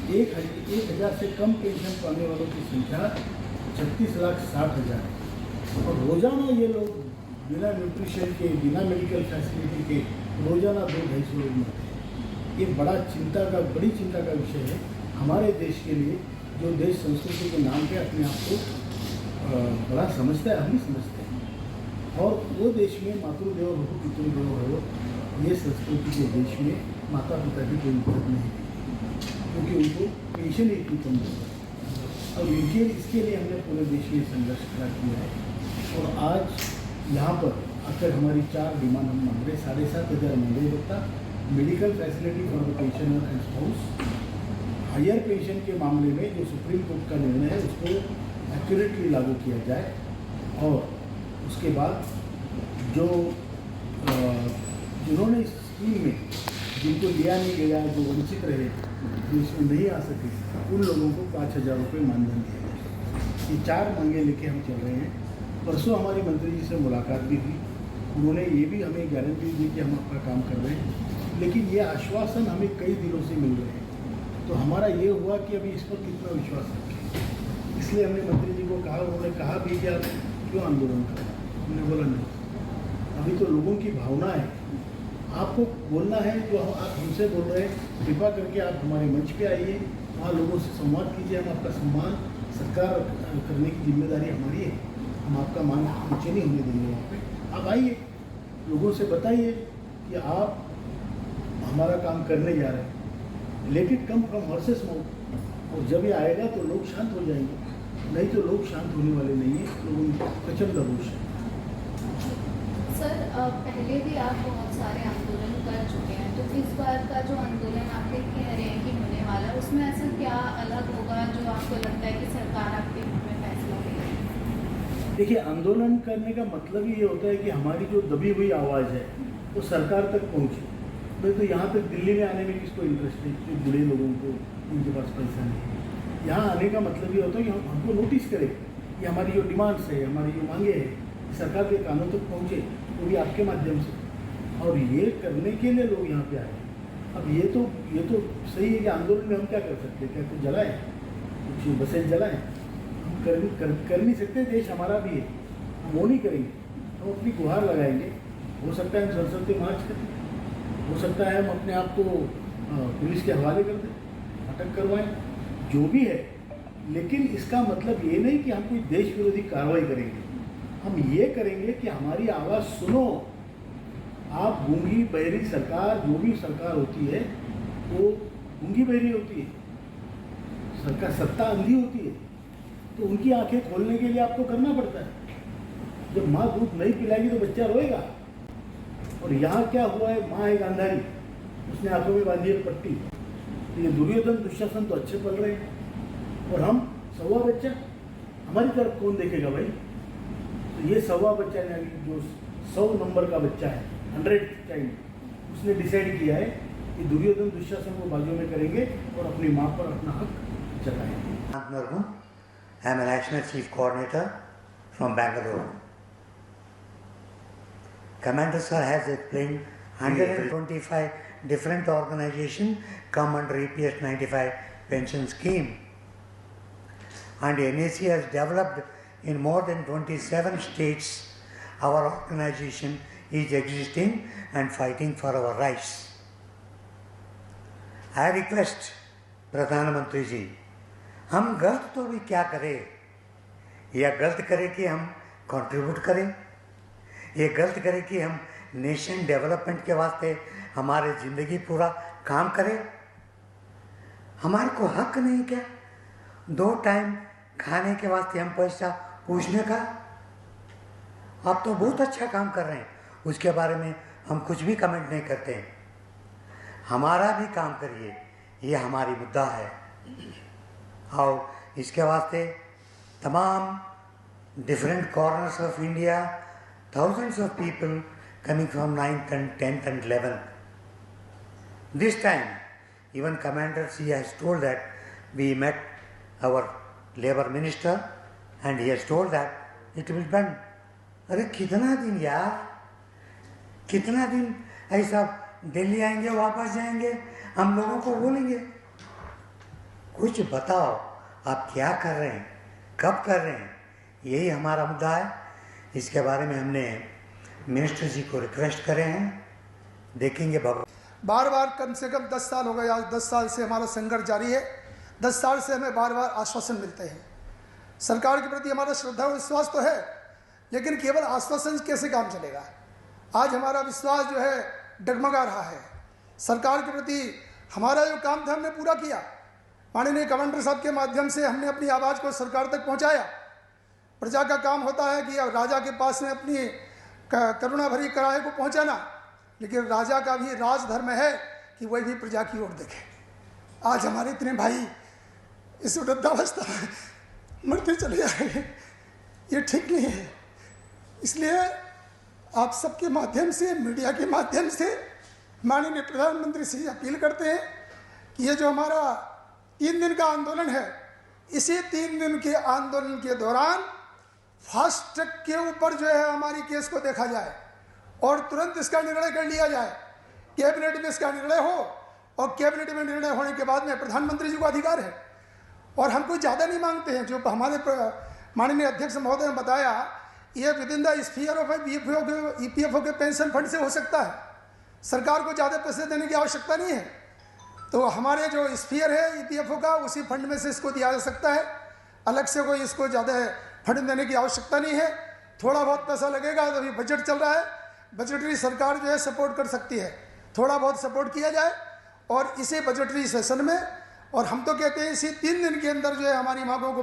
1,000 से कम पेंशन पाने वालों की संख्या 36,60,000 है। और रोज़ाना ये लोग बिना न्यूट्रिशन के, बिना मेडिकल फैसिलिटी के रोज़ाना 2-250 लोग मरते हैं। ये बड़ी चिंता का विषय है हमारे देश के लिए, जो देश संस्कृति के नाम पे अपने आप को बड़ा समझता है, हम ही समझते हैं। और वो देश में मातृदेवो भव पितृदेवो भव, ये संस्कृति के देश में माता पिता की कोई इज्जत नहीं है, क्योंकि उनको पेंशन ही इतनी कम है। और इसके लिए हमने पूरे देश में संघर्ष खड़ा किया है। और आज यहाँ पर आकर हमारी 4 डिमांड हम मांग रहे, 7,500 महंगाई भत्ता, medical facility for the pensioner and spouse, higher pension के मामले में जो सुप्रीम कोर्ट का निर्णय है उसको एक्यूरेटली लागू किया जाए। और उसके बाद जो जिन्होंने इस स्कीम में जिनको लिया नहीं गया, जो वंचित रहे, जो इसमें नहीं आ सके, उन लोगों को 5,000 रुपये मानधन दिया जाए। ये 4 मांगे लेके हम चल रहे हैं। परसों हमारी मंत्री जी से मुलाकात भी हुई, उन्होंने ये भी हमें गारंटी दी कि हम अपना काम कर रहे हैं, लेकिन ये आश्वासन हमें कई दिनों से मिल रहे हैं। तो हमारा ये हुआ कि अभी इस पर कितना विश्वास रखें, इसलिए हमने मंत्री जी को कहा, उन्होंने कहा भी कि आप क्यों आंदोलन कर रहे हैं। हमने बोला नहीं, अभी तो लोगों की भावना है, आपको बोलना है, जो आप हमसे बोल रहे हैं, कृपा करके आप हमारे मंच पे आइए, वहाँ लोगों से संवाद कीजिए। हम आपका सम्मान सत्कार करने की जिम्मेदारी हमारी है, हम आपका मान नीचे नहीं होने देंगे। वहाँ पे आप आइए, लोगों से बताइए कि आप हमारा काम करने जा रहे हैं, let it come from horses mouth. और जब ये आएगा तो लोग शांत हो जाएंगे, नहीं तो लोग शांत होने वाले नहीं है, लोगों में प्रचंड रोष है। सर, पहले भी आप बहुत सारे आंदोलन कर चुके हैं, तो इस बार का जो आंदोलन आप कह रहे हैं कि होने वाला, उसमें ऐसा क्या अलग होगा जो आपको लगता है कि सरकार आपके हित में फैसला लेगी? देखिए, आंदोलन करने का मतलब ही ये होता है कि हमारी जो दबी हुई आवाज़ है वो सरकार तक पहुँचे। नहीं तो यहाँ तक दिल्ली में आने में किसको इंटरेस्ट है, जो बुढ़े लोगों को, उनके पास पैसा नहीं है। यहाँ आने का मतलब ये होता है कि हम हमको नोटिस करें, ये हमारी जो डिमांड्स है, हमारी जो मांगे हैं, सरकार के कानों तक पहुँचे, वो भी आपके माध्यम से। और ये करने के लिए लोग यहाँ पे आए। अब ये तो सही है कि आंदोलन में हम क्या कर सकते हैं, क्या कुछ जलाएं, कुछ बसें जलाएं, हम कर नहीं सकते। देश हमारा भी है, हम वो नहीं करेंगे, हम अपनी गुहार लगाएंगे। हो सकता है हम संसद पे मार्च करें, हो सकता है हम अपने आप को पुलिस के हवाले कर दें, अटक करवाएं, जो भी है। लेकिन इसका मतलब ये नहीं कि हम कोई देश विरोधी कार्रवाई करेंगे। हम ये करेंगे कि हमारी आवाज़ सुनो। आप गूंगी बहरी सरकार, जो भी सरकार होती है वो गूंगी बहरी होती है, सरकार सत्ता अंधी होती है, तो उनकी आंखें खोलने के लिए आपको करना पड़ता है। जब माँ दूध नहीं पिलाएगी तो बच्चा रोएगा। और यहाँ क्या हुआ है, माँ एक अंधारी, उसने आंखों में बांधी है पट्टी। तो ये दुर्योधन दुशासन तो अच्छे पल रहे हैं, और हम सवा बच्चा, हमारी तरफ कौन देखेगा भाई। तो ये सवा बच्चा यानी जो 100 नंबर का बच्चा है, 100 चाइल्ड, उसने डिसाइड किया है कि दुर्योधन दुशासन को बाजू में करेंगे और अपनी माँ पर अपना हक जताएंगे। I am a National Chief Coordinator from Bangalore. Commander sir has explained 125 different organizations come under EPS 95 pension scheme, and NAC has developed in more than 27 states. Our organization is existing and fighting for our rights. I request प्रधानमंत्री जी, हम गलत तो भी क्या करें, या गलत करें कि हम कंट्रीब्यूट करें, ये गलत करें कि हम नेशन डेवलपमेंट के वास्ते हमारे ज़िंदगी पूरा काम करें। हमारे को हक नहीं क्या 2 टाइम खाने के वास्ते हम पैसा पूछने का? आप तो बहुत अच्छा काम कर रहे हैं, उसके बारे में हम कुछ भी कमेंट नहीं करते हैं। हमारा भी काम करिए, ये हमारी मुद्दा है। और इसके वास्ते तमाम different corners of India, thousands of people coming from 9th and 10th and 11th. This time, even Commander C has told that we met our Labour Minister and he has told that it will be done. अरे कितना दिन यार, कितना दिन ऐसा दिल्ली आएंगे वापस जाएंगे, हम लोगों को बोलेंगे कुछ बताओ, आप क्या कर रहे हैं, कब कर रहे हैं, यही हमारा मुद्दा है। इसके बारे में हमने मिनिस्टर जी को रिक्वेस्ट करे हैं, देखेंगे। बार बार कम से कम 10 साल हो गए, आज 10 साल से हमारा संघर्ष जारी है। 10 साल से हमें बार बार आश्वासन मिलते हैं। सरकार के प्रति हमारा श्रद्धा और विश्वास तो है, लेकिन केवल आश्वासन कैसे काम चलेगा। आज हमारा विश्वास जो है डगमगा रहा है। सरकार के प्रति हमारा जो काम था हमने पूरा किया। माननीय कमांडर साहब के माध्यम से हमने अपनी आवाज़ को सरकार तक पहुंचाया। प्रजा का काम होता है कि राजा के पास में अपनी करुणा भरी कराए को पहुंचाना, लेकिन राजा का भी राजधर्म है कि वह भी प्रजा की ओर देखे। आज हमारे इतने भाई इस वृद्धावस्था में मरते चले जा रहे हैं, ये ठीक नहीं है। इसलिए आप सबके माध्यम से, मीडिया के माध्यम से माननीय प्रधानमंत्री से अपील करते हैं कि ये जो हमारा 3 दिन का आंदोलन है, इसी 3 दिन के आंदोलन के दौरान फास्ट ट्रैक के ऊपर जो है हमारी केस को देखा जाए और तुरंत इसका निर्णय कर लिया जाए। कैबिनेट में इसका निर्णय हो और कैबिनेट में निर्णय होने के बाद में प्रधानमंत्री जी को अधिकार है। और हम कोई ज़्यादा नहीं मांगते हैं। जो हमारे माननीय अध्यक्ष महोदय ने बताया, ये with in the sphere of EPFO के पेंशन फंड से हो सकता है। सरकार को ज़्यादा पैसे देने की आवश्यकता नहीं है। तो हमारे जो स्फीयर है ईपीएफओ का, उसी फंड में से इसको दिया जा सकता है। अलग से कोई इसको ज़्यादा फंड देने की आवश्यकता नहीं है। थोड़ा बहुत पैसा लगेगा, तो अभी बजट चल रहा है, बजटरी सरकार जो है सपोर्ट कर सकती है। थोड़ा बहुत सपोर्ट किया जाए और इसी बजटरी सेशन में, और हम तो कहते हैं इसी 3 दिन के अंदर जो है हमारी मांगों को